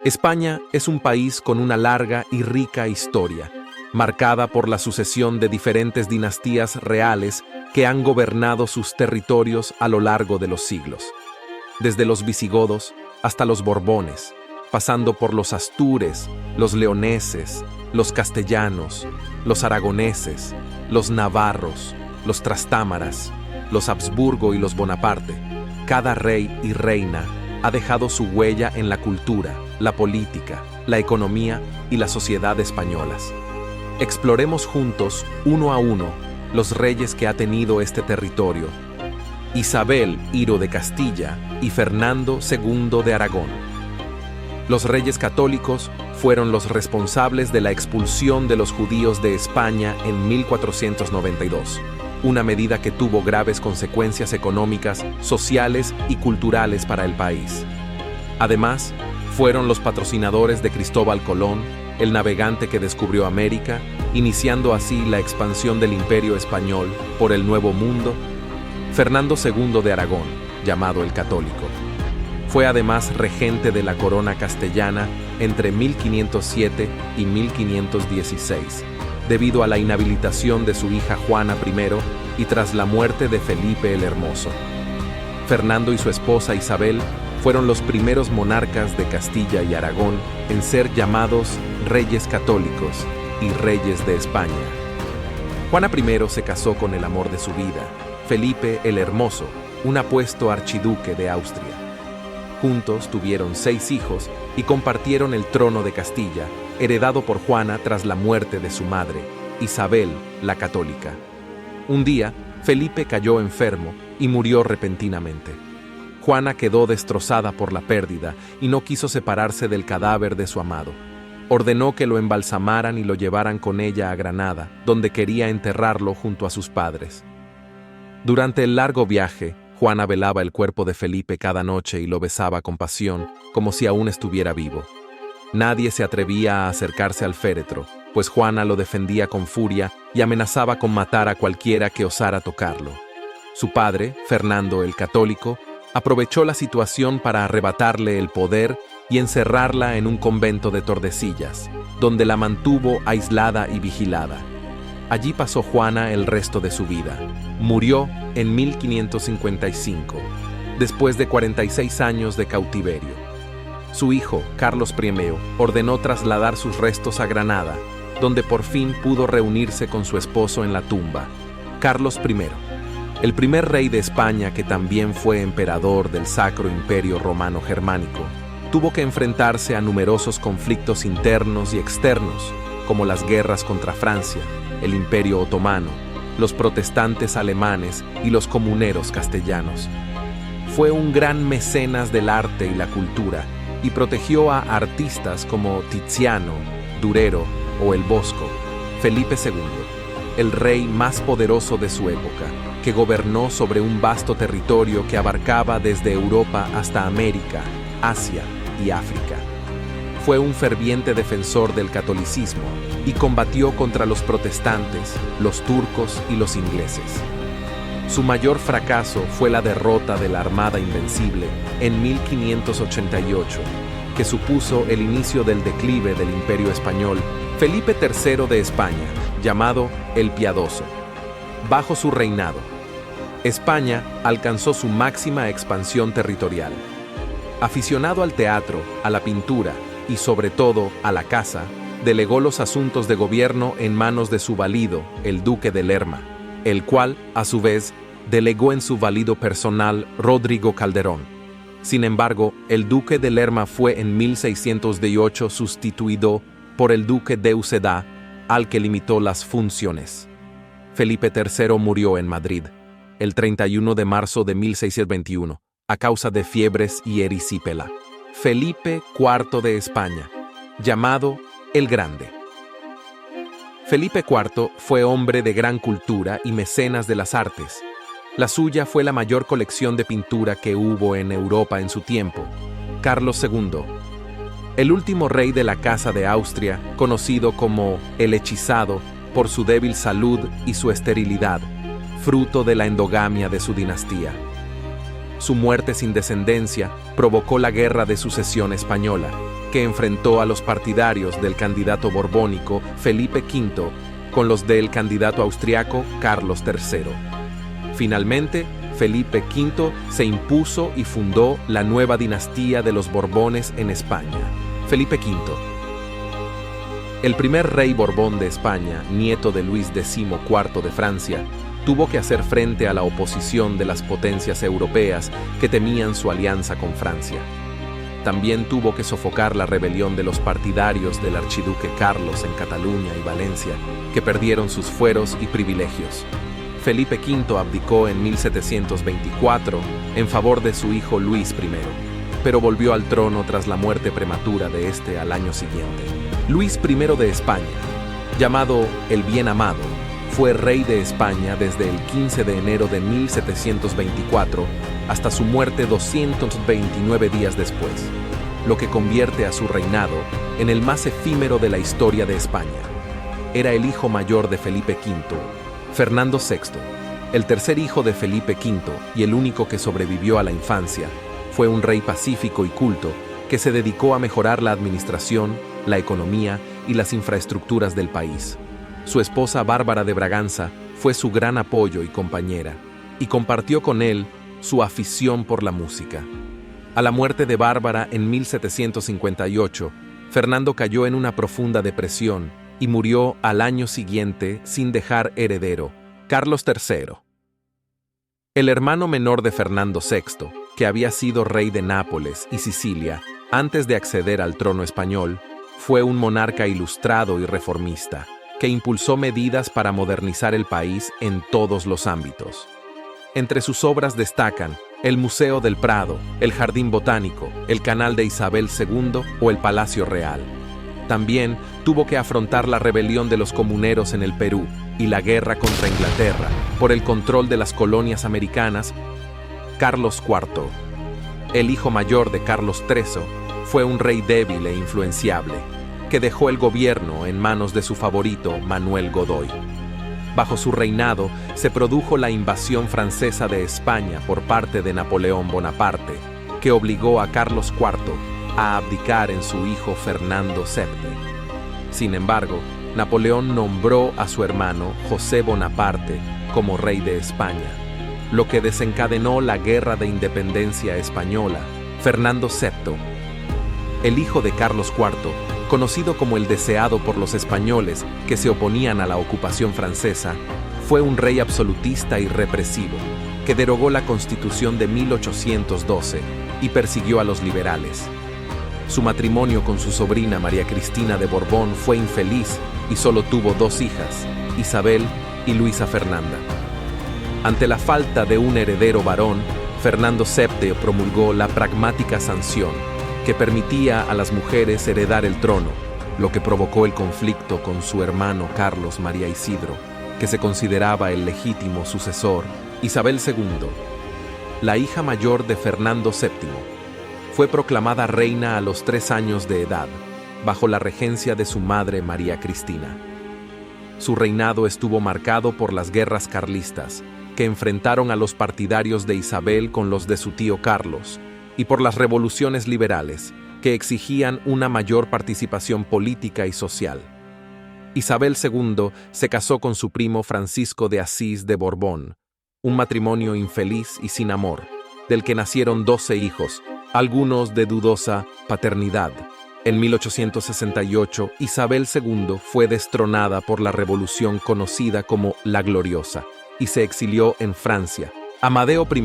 España es un país con una larga y rica historia, marcada por la sucesión de diferentes dinastías reales que han gobernado sus territorios a lo largo de los siglos. Desde los visigodos hasta los borbones, pasando por los astures, los leoneses, los castellanos, los aragoneses, los navarros, los trastámaras, los Habsburgo y los Bonaparte, cada rey y reina ha dejado su huella en la cultura, la política, la economía y la sociedad españolas. Exploremos juntos, uno a uno, los reyes que ha tenido este territorio: Isabel I de Castilla y Fernando II de Aragón. Los reyes católicos fueron los responsables de la expulsión de los judíos de España en 1492, una medida que tuvo graves consecuencias económicas, sociales y culturales para el país. Además, fueron los patrocinadores de Cristóbal Colón, el navegante que descubrió América, iniciando así la expansión del Imperio Español por el Nuevo Mundo. Fernando II de Aragón, llamado el Católico, fue además regente de la corona castellana entre 1507 y 1516, debido a la inhabilitación de su hija Juana I y tras la muerte de Felipe el Hermoso. Fernando y su esposa Isabel fueron los primeros monarcas de Castilla y Aragón en ser llamados reyes católicos y reyes de España. Juana I se casó con el amor de su vida, Felipe el Hermoso, un apuesto archiduque de Austria. Juntos tuvieron 6 hijos y compartieron el trono de Castilla, heredado por Juana tras la muerte de su madre, Isabel la Católica. Un día, Felipe cayó enfermo y murió repentinamente. Juana quedó destrozada por la pérdida y no quiso separarse del cadáver de su amado. Ordenó que lo embalsamaran y lo llevaran con ella a Granada, donde quería enterrarlo junto a sus padres. Durante el largo viaje, Juana velaba el cuerpo de Felipe cada noche y lo besaba con pasión, como si aún estuviera vivo. Nadie se atrevía a acercarse al féretro, pues Juana lo defendía con furia y amenazaba con matar a cualquiera que osara tocarlo. Su padre, Fernando el Católico, aprovechó la situación para arrebatarle el poder y encerrarla en un convento de Tordesillas, donde la mantuvo aislada y vigilada. Allí pasó Juana el resto de su vida. Murió en 1555, después de 46 años de cautiverio. Su hijo, Carlos I, ordenó trasladar sus restos a Granada, donde por fin pudo reunirse con su esposo en la tumba. Carlos I, el primer rey de España que también fue emperador del Sacro Imperio Romano Germánico, tuvo que enfrentarse a numerosos conflictos internos y externos, como las guerras contra Francia, el Imperio Otomano, los protestantes alemanes y los comuneros castellanos. Fue un gran mecenas del arte y la cultura y protegió a artistas como Tiziano, Durero o el Bosco. Felipe II, el rey más poderoso de su época, que gobernó sobre un vasto territorio que abarcaba desde Europa hasta América, Asia y África. Fue un ferviente defensor del catolicismo y combatió contra los protestantes, los turcos y los ingleses. Su mayor fracaso fue la derrota de la Armada Invencible en 1588, que supuso el inicio del declive del Imperio Español. Felipe III de España, llamado el Piadoso. Bajo su reinado, España alcanzó su máxima expansión territorial. Aficionado al teatro, a la pintura y sobre todo a la caza, delegó los asuntos de gobierno en manos de su valido, el duque de Lerma, el cual, a su vez, delegó en su valido personal Rodrigo Calderón. Sin embargo, el duque de Lerma fue en 1608 sustituido por el duque de Uceda, al que limitó las funciones. Felipe III murió en Madrid, el 31 de marzo de 1621, a causa de fiebres y erisipela. Felipe IV de España, llamado el Grande. Felipe IV fue hombre de gran cultura y mecenas de las artes. La suya fue la mayor colección de pintura que hubo en Europa en su tiempo. Carlos II, el último rey de la Casa de Austria, conocido como el Hechizado por su débil salud y su esterilidad, fruto de la endogamia de su dinastía. Su muerte sin descendencia provocó la Guerra de Sucesión Española, que enfrentó a los partidarios del candidato borbónico Felipe V con los del candidato austriaco Carlos III. Finalmente, Felipe V se impuso y fundó la nueva dinastía de los Borbones en España. Felipe V. El primer rey Borbón de España, nieto de Luis XIV de Francia, tuvo que hacer frente a la oposición de las potencias europeas que temían su alianza con Francia. También tuvo que sofocar la rebelión de los partidarios del archiduque Carlos en Cataluña y Valencia, que perdieron sus fueros y privilegios. Felipe V abdicó en 1724 en favor de su hijo Luis I, pero volvió al trono tras la muerte prematura de este al año siguiente. Luis I de España, llamado el Bien Amado, fue rey de España desde el 15 de enero de 1724 hasta su muerte 229 días después, lo que convierte a su reinado en el más efímero de la historia de España. Era el hijo mayor de Felipe V, Fernando VI. El tercer hijo de Felipe V y el único que sobrevivió a la infancia, fue un rey pacífico y culto que se dedicó a mejorar la administración, la economía y las infraestructuras del país. Su esposa Bárbara de Braganza fue su gran apoyo y compañera, y compartió con él su afición por la música. A la muerte de Bárbara en 1758, Fernando cayó en una profunda depresión y murió al año siguiente sin dejar heredero, Carlos III. El hermano menor de Fernando VI, que había sido rey de Nápoles y Sicilia antes de acceder al trono español, fue un monarca ilustrado y reformista, que impulsó medidas para modernizar el país en todos los ámbitos. Entre sus obras destacan el Museo del Prado, el Jardín Botánico, el Canal de Isabel II o el Palacio Real. También tuvo que afrontar la rebelión de los comuneros en el Perú y la guerra contra Inglaterra por el control de las colonias americanas. Carlos IV, el hijo mayor de Carlos III, fue un rey débil e influenciable, que dejó el gobierno en manos de su favorito Manuel Godoy. Bajo su reinado se produjo la invasión francesa de España por parte de Napoleón Bonaparte, que obligó a Carlos IV a abdicar en su hijo Fernando VII. Sin embargo, Napoleón nombró a su hermano José Bonaparte como rey de España, lo que desencadenó la Guerra de Independencia Española. Fernando VII, el hijo de Carlos IV, conocido como el deseado por los españoles que se oponían a la ocupación francesa, fue un rey absolutista y represivo, que derogó la Constitución de 1812 y persiguió a los liberales. Su matrimonio con su sobrina María Cristina de Borbón fue infeliz y solo tuvo dos hijas, Isabel y Luisa Fernanda. Ante la falta de un heredero varón, Fernando VII promulgó la pragmática sanción, que permitía a las mujeres heredar el trono, lo que provocó el conflicto con su hermano Carlos María Isidro, que se consideraba el legítimo sucesor. Isabel II, la hija mayor de Fernando VII, fue proclamada reina a los 3 años de edad, bajo la regencia de su madre María Cristina. Su reinado estuvo marcado por las guerras carlistas, que enfrentaron a los partidarios de Isabel con los de su tío Carlos, y por las revoluciones liberales, que exigían una mayor participación política y social. Isabel II se casó con su primo Francisco de Asís de Borbón, un matrimonio infeliz y sin amor, del que nacieron 12 hijos, algunos de dudosa paternidad. En 1868, Isabel II fue destronada por la revolución conocida como la Gloriosa y se exilió en Francia. Amadeo I,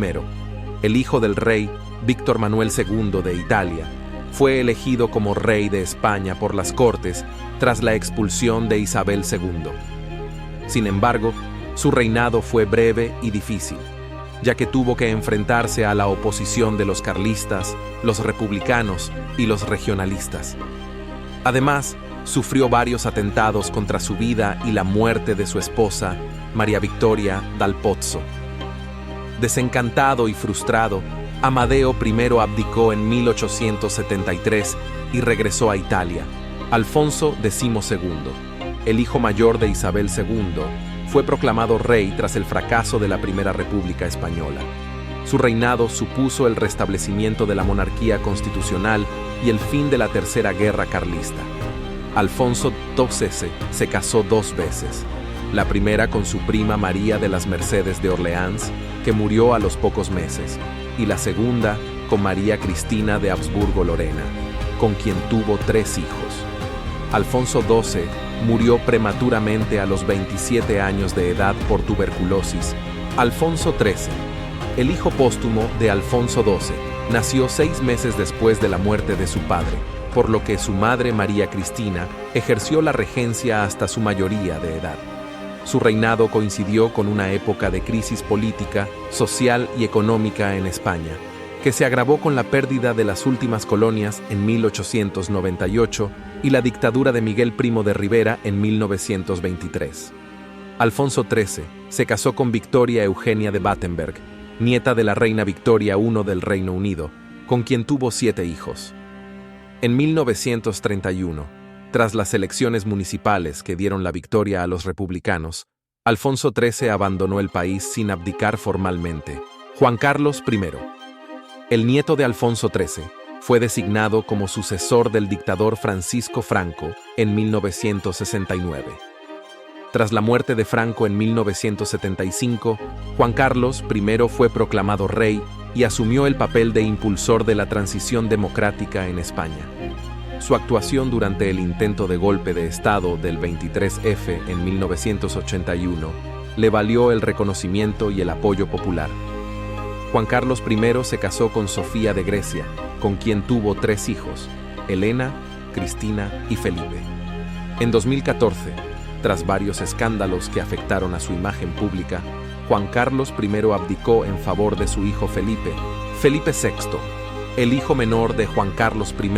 el hijo del rey Víctor Manuel II de Italia, fue elegido como rey de España por las Cortes tras la expulsión de Isabel II. Sin embargo, su reinado fue breve y difícil, ya que tuvo que enfrentarse a la oposición de los carlistas, los republicanos y los regionalistas. Además, sufrió varios atentados contra su vida y la muerte de su esposa, María Victoria dal Pozzo. Desencantado y frustrado, Amadeo I abdicó en 1873 y regresó a Italia. Alfonso XII, el hijo mayor de Isabel II, fue proclamado rey tras el fracaso de la Primera República Española. Su reinado supuso el restablecimiento de la monarquía constitucional y el fin de la Tercera Guerra Carlista. Alfonso XII se casó 2 veces, la primera con su prima María de las Mercedes de Orleans, que murió a los pocos meses, y la segunda con María Cristina de Habsburgo-Lorena, con quien tuvo 3 hijos. Alfonso XII murió prematuramente a los 27 años de edad por tuberculosis. Alfonso XIII, el hijo póstumo de Alfonso XII, nació 6 meses después de la muerte de su padre, por lo que su madre María Cristina ejerció la regencia hasta su mayoría de edad. Su reinado coincidió con una época de crisis política, social y económica en España, que se agravó con la pérdida de las últimas colonias en 1898 y la dictadura de Miguel Primo de Rivera en 1923. Alfonso XIII se casó con Victoria Eugenia de Battenberg, nieta de la reina Victoria I del Reino Unido, con quien tuvo 7 hijos. En 1931, tras las elecciones municipales que dieron la victoria a los republicanos, Alfonso XIII abandonó el país sin abdicar formalmente. Juan Carlos I, el nieto de Alfonso XIII, fue designado como sucesor del dictador Francisco Franco en 1969. Tras la muerte de Franco en 1975, Juan Carlos I fue proclamado rey y asumió el papel de impulsor de la transición democrática en España. Su actuación durante el intento de golpe de Estado del 23F en 1981 le valió el reconocimiento y el apoyo popular. Juan Carlos I se casó con Sofía de Grecia, con quien tuvo 3 hijos, Elena, Cristina y Felipe. En 2014, tras varios escándalos que afectaron a su imagen pública, Juan Carlos I abdicó en favor de su hijo Felipe VI, el hijo menor de Juan Carlos I.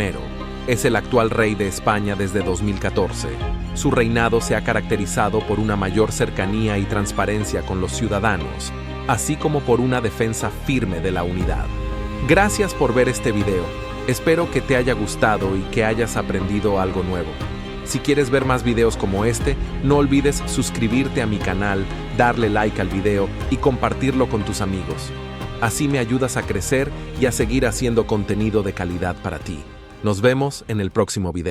Es el actual rey de España desde 2014. Su reinado se ha caracterizado por una mayor cercanía y transparencia con los ciudadanos, así como por una defensa firme de la unidad. Gracias por ver este video. Espero que te haya gustado y que hayas aprendido algo nuevo. Si quieres ver más videos como este, no olvides suscribirte a mi canal, darle like al video y compartirlo con tus amigos. Así me ayudas a crecer y a seguir haciendo contenido de calidad para ti. Nos vemos en el próximo video.